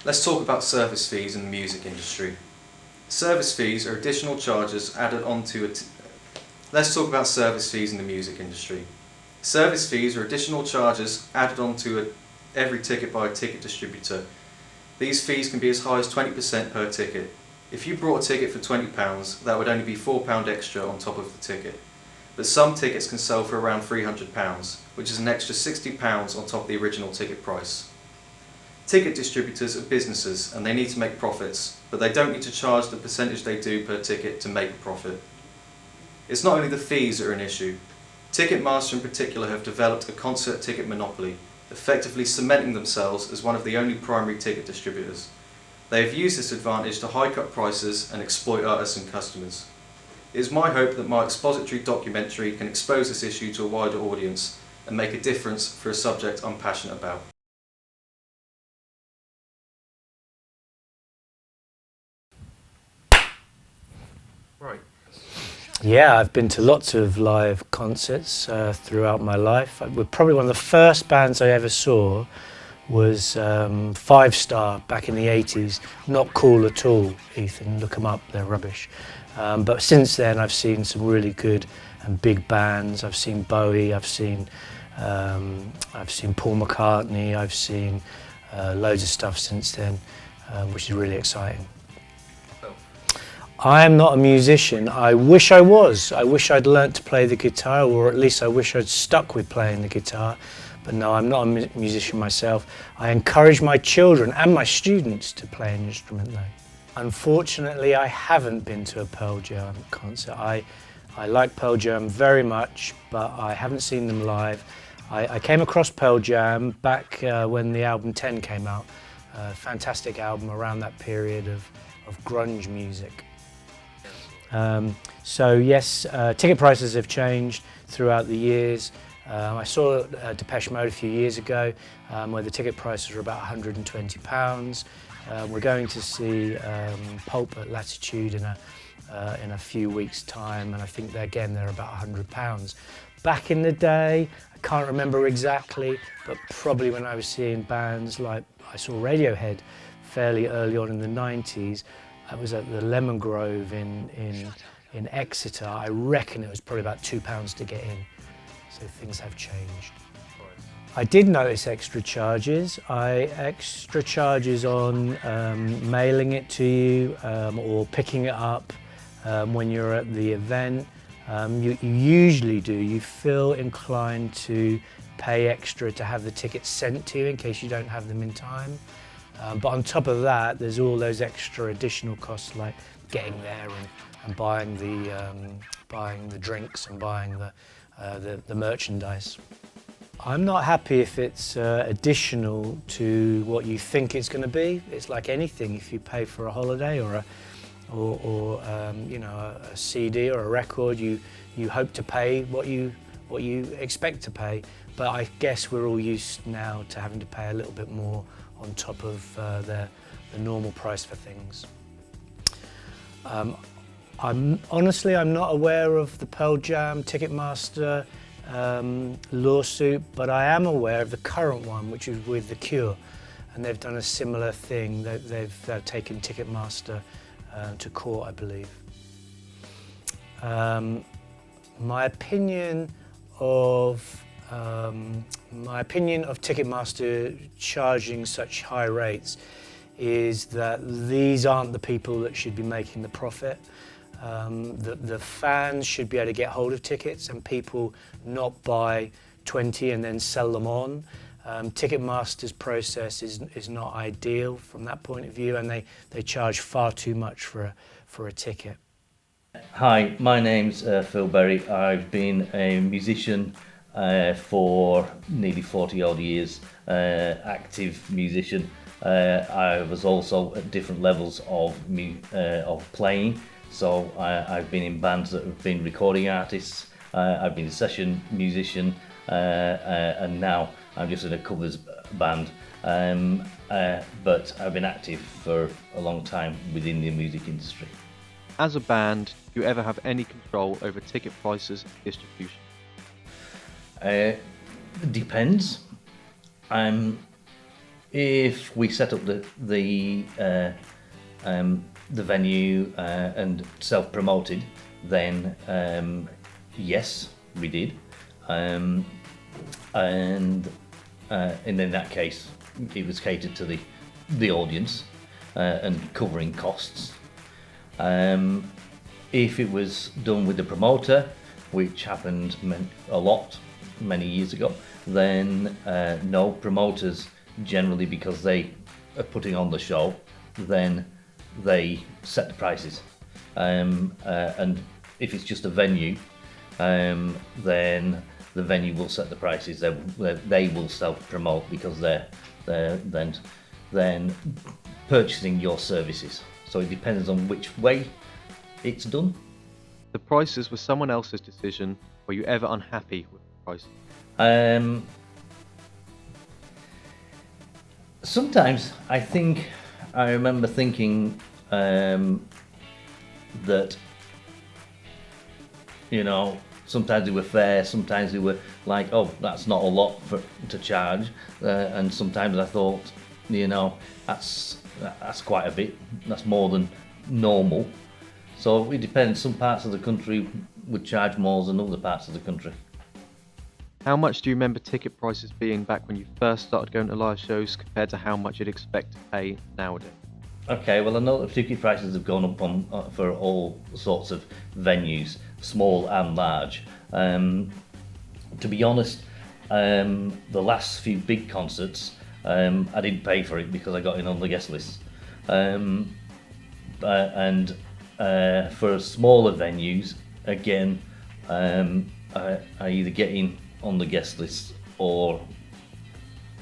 Let's talk about service fees in the music industry. Service fees are additional charges added onto Let's talk about service fees in the music industry. Service fees are additional charges added onto every ticket by a ticket distributor. These fees can be as high as 20% per ticket. If you brought a ticket for £20, that would only be £4 extra on top of the ticket. But some tickets can sell for around £300, which is an extra £60 on top of the original ticket price. Ticket distributors are businesses and they need to make profits, but they don't need to charge the percentage they do per ticket to make a profit. It's not only the fees that are an issue. Ticketmaster in particular have developed a concert ticket monopoly, effectively cementing themselves as one of the only primary ticket distributors. They have used this advantage to hike up prices and exploit artists and customers. It is my hope that my expository documentary can expose this issue to a wider audience and make a difference for a subject I'm passionate about. Right. Yeah, I've been to lots of live concerts throughout my life. Probably one of the first bands I ever saw was Five Star back in the 80s. Not cool at all, Ethan, look them up, they're rubbish. But since then I've seen some really good and big bands. I've seen Bowie, I've seen Paul McCartney, I've seen loads of stuff since then, which is really exciting. I am not a musician. I wish I was. I wish I'd learnt to play the guitar, or at least I wish I'd stuck with playing the guitar. But no, I'm not a musician myself. I encourage my children and my students to play an instrument though. Unfortunately, I haven't been to a Pearl Jam concert. I like Pearl Jam very much, but I haven't seen them live. I came across Pearl Jam back when the album 10 came out. Fantastic album around that period of grunge music. So yes, ticket prices have changed throughout the years. I saw Depeche Mode a few years ago where the ticket prices were about £120. We're going to see Pulp at Latitude in a few weeks' time, and I think they're about £100. Back in the day, I can't remember exactly, but probably when I was seeing bands like, I saw Radiohead fairly early on in the 90s. I was at the Lemon Grove in Exeter. I reckon it was probably about £2 to get in. So things have changed. I did notice extra charges. Extra charges on mailing it to you or picking it up when you're at the event. You usually do. You feel inclined to pay extra to have the tickets sent to you in case you don't have them in time. But on top of that, there's all those extra additional costs like getting there and buying the drinks and buying the merchandise. I'm not happy if it's additional to what you think it's going to be. It's like anything. If you pay for a holiday or you know, a CD or a record, you hope to pay what you expect to pay. But I guess we're all used now to having to pay a little bit more on top of the normal price for things. I'm not aware of the Pearl Jam Ticketmaster lawsuit, but I am aware of the current one, which is with The Cure, and they've done a similar thing. They've taken Ticketmaster to court, I believe. My opinion of Ticketmaster charging such high rates is that these aren't the people that should be making the profit. The fans should be able to get hold of tickets and people not buy 20 and then sell them on. Ticketmaster's process is not ideal from that point of view, and they charge far too much for a ticket. Hi, my name's Phil Berry. I've been a musician for nearly 40 odd years, active musician. I was also at different levels of playing, so I've been in bands that have been recording artists, I've been a session musician, and now I'm just in a covers band, but I've been active for a long time within the music industry. As a band, do you ever have any control over ticket prices and distribution? Depends. if we set up the venue and self-promoted, then yes, we did, and in that case, it was catered to the audience and covering costs. If it was done with the promoter, which happened a lot many years ago, then no, promoters generally, because they are putting on the show, then they set the prices. And if it's just a venue, then the venue will set the prices. They will self-promote because they're then purchasing your services. So it depends on which way it's done. The prices were someone else's decision. Were you ever unhappy with the price? Sometimes I remember thinking that, you know, sometimes they were fair, sometimes they were like, oh, that's not a lot to charge, and sometimes I thought, you know, that's quite a bit, that's more than normal. So it depends. Some parts of the country would charge more than other parts of the country. How much do you remember ticket prices being back when you first started going to live shows compared to how much you'd expect to pay nowadays? Okay, well, I know that ticket prices have gone up on for all sorts of venues, small and large. To be honest, the last few big concerts, I didn't pay for it because I got in on the guest list. And for smaller venues, again, I either get in on the guest list or,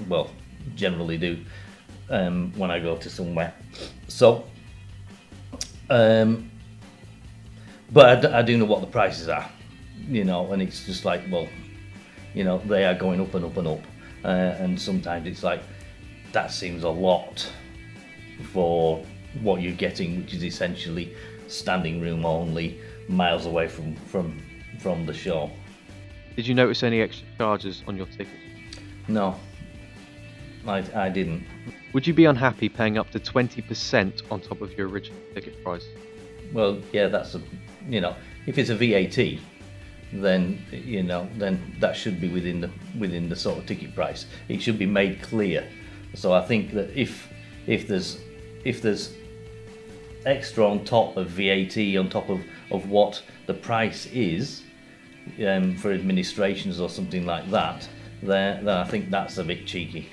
well, generally do when I go to somewhere. So, but I do know what the prices are, you know, and it's just like, well, you know, they are going up and up and up, and sometimes it's like, that seems a lot for what you're getting, which is essentially standing room only, miles away from the show. Did you notice any extra charges on your tickets? No, I didn't. Would you be unhappy paying up to 20% on top of your original ticket price? Well, yeah, that's you know, if it's a VAT, then, you know, then that should be within the sort of ticket price. It should be made clear. So I think that if there's extra on top of VAT, on top of what the price is for administrations or something like that, then I think that's a bit cheeky.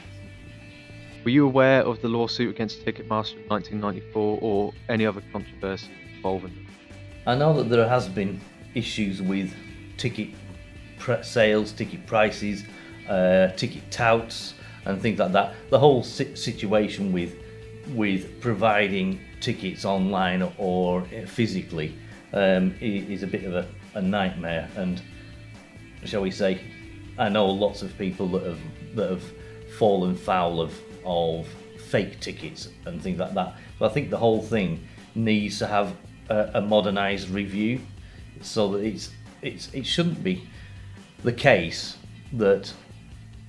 Were you aware of the lawsuit against Ticketmaster in 1994 or any other controversy involving them? I know that there has been issues with ticket sales, ticket prices, ticket touts and things like that. The whole situation with providing tickets online or physically is a bit of a nightmare, and shall we say, I know lots of people that have fallen foul of fake tickets and things like that. But I think the whole thing needs to have a modernised review, so that it shouldn't be the case that,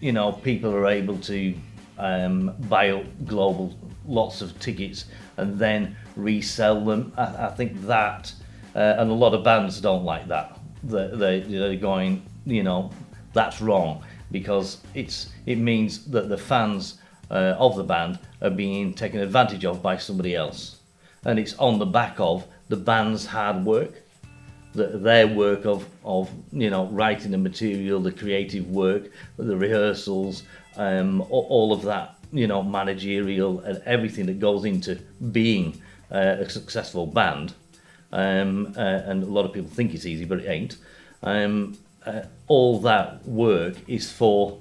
you know, people are able to buy up global lots of tickets and then resell them. I think that, and a lot of bands don't like that. They're going, you know, that's wrong, because it means that the fans of the band are being taken advantage of by somebody else, and it's on the back of the band's hard work, their work of you know, writing the material, the creative work, the rehearsals, all of that, you know, managerial and everything that goes into being a successful band. And a lot of people think it's easy, but it ain't. All that work is for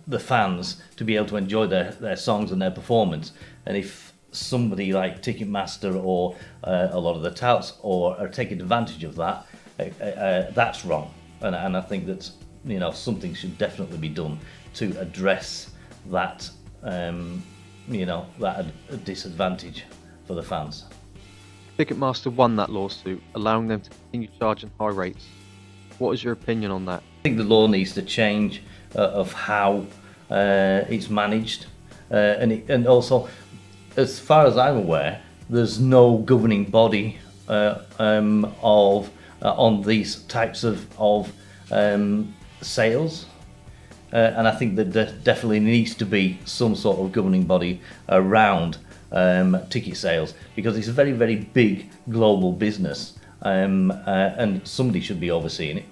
the fans to be able to enjoy their songs and their performance. And if somebody like Ticketmaster or a lot of the touts are taking advantage of that, that's wrong. And I think that, you know, something should definitely be done to address that, you know, that disadvantage for the fans. Ticketmaster won that lawsuit, allowing them to continue charging high rates. What is your opinion on that? I think the law needs to change of how it's managed, and also, as far as I'm aware, there's no governing body on these types of sales. And I think that there definitely needs to be some sort of governing body around ticket sales, because it's a very, very big global business, and somebody should be overseeing it.